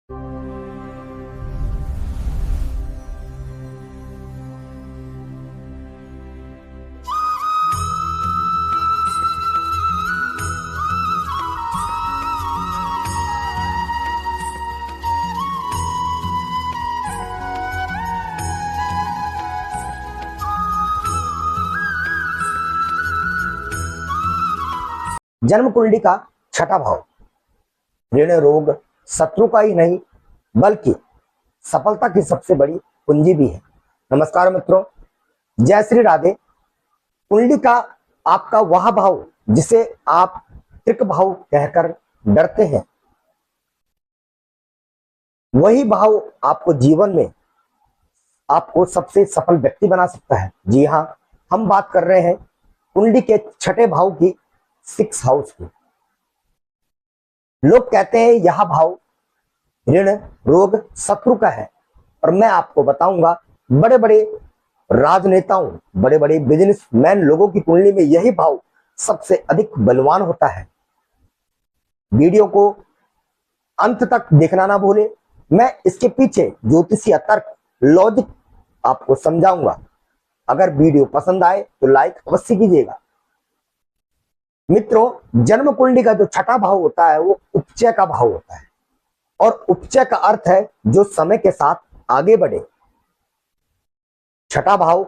जन्म कुंडली का छठा भाव ऋण रोग शत्रु का ही नहीं बल्कि सफलता की सबसे बड़ी कुंजी भी है। नमस्कार मित्रों, जय श्री राधे। कुंडली का आपका वह भाव जिसे आप त्रिक भाव कहकर डरते हैं, वही भाव आपको जीवन में आपको सबसे सफल व्यक्ति बना सकता है। जी हाँ, हम बात कर रहे हैं कुंडली के छठे भाव की, 6 हाउस की। लोग कहते हैं यह भाव ऋण रोग शत्रु का है, और मैं आपको बताऊंगा बड़े बड़े राजनेताओं, बड़े बड़े बिजनेसमैन लोगों की कुंडली में यही भाव सबसे अधिक बलवान होता है। वीडियो को अंत तक देखना ना भूले। मैं इसके पीछे ज्योतिषीय तर्क, लॉजिक आपको समझाऊंगा। अगर वीडियो पसंद आए तो लाइक अवश्य कीजिएगा। मित्रों, जन्म कुंडली का जो छठा भाव होता है वो उपचय का भाव होता है, और उपचय का अर्थ है जो समय के साथ आगे बढ़े। छठा भाव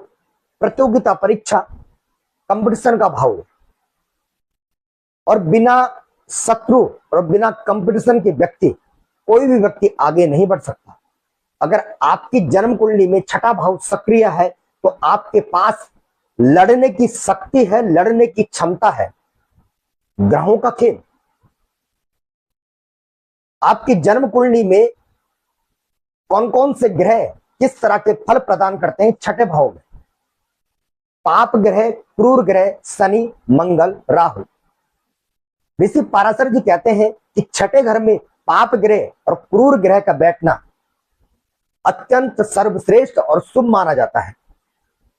प्रतियोगिता, परीक्षा, कंपटीशन का भाव है, और बिना शत्रु और बिना कंपटीशन के व्यक्ति, कोई भी व्यक्ति आगे नहीं बढ़ सकता। अगर आपकी जन्म कुंडली में छठा भाव सक्रिय है तो आपके पास लड़ने की शक्ति है, लड़ने की क्षमता है। ग्रहों का खेल, आपकी जन्म कुंडली में कौन कौन से ग्रह किस तरह के फल प्रदान करते हैं छठे भाव में। पाप ग्रह, क्रूर ग्रह, शनि, मंगल, राहु। ऋषि पाराशर जी कहते हैं कि छठे घर में पाप ग्रह और क्रूर ग्रह का बैठना अत्यंत सर्वश्रेष्ठ और शुभ माना जाता है,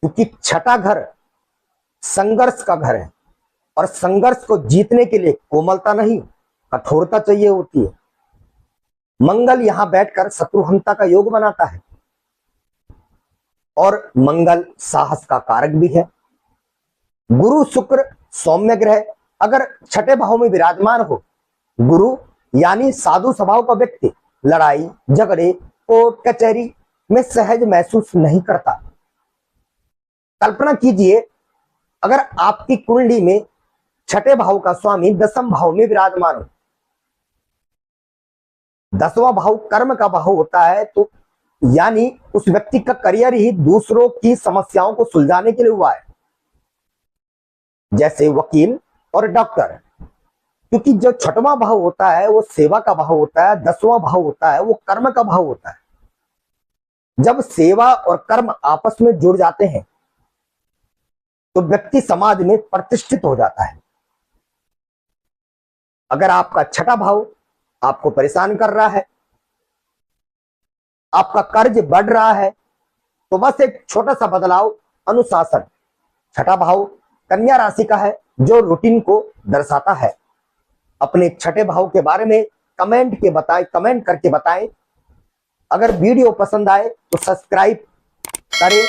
क्योंकि छठा घर संघर्ष का घर है, और संघर्ष को जीतने के लिए कोमलता नहीं, कठोरता चाहिए होती है। मंगल यहां बैठकर शत्रुहंता का योग बनाता है, और मंगल साहस का कारक भी है। गुरु शुक्र सौम्य ग्रह अगर छठे भाव में विराजमान हो, गुरु यानी साधु स्वभाव का व्यक्ति लड़ाई झगड़े कोर्ट कचहरी में सहज महसूस नहीं करता। कल्पना कीजिए, अगर आपकी कुंडली में छठे भाव का स्वामी 10वें भाव में विराजमान हो। 10वां भाव कर्म का भाव होता है, तो यानी उस व्यक्ति का करियर ही दूसरों की समस्याओं को सुलझाने के लिए हुआ है, जैसे वकील और डॉक्टर। क्योंकि जो छठवां भाव होता है वो सेवा का भाव होता है, 10वां भाव होता है वो कर्म का भाव होता है। जब सेवा और कर्म आपस में जुड़ जाते हैं तो व्यक्ति समाज में प्रतिष्ठित हो जाता है। अगर आपका छठा भाव आपको परेशान कर रहा है, आपका कर्ज बढ़ रहा है, तो बस एक छोटा सा बदलाव, अनुशासन। छठा भाव कन्या राशि का है, जो रूटीन को दर्शाता है। अपने छठे भाव के बारे में कमेंट करके बताएं। अगर वीडियो पसंद आए तो सब्सक्राइब करें,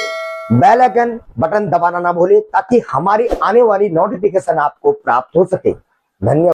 बेल आइकन बटन दबाना ना भूलें, ताकि हमारी आने वाली नोटिफिकेशन आपको प्राप्त हो सके। धन्यवाद।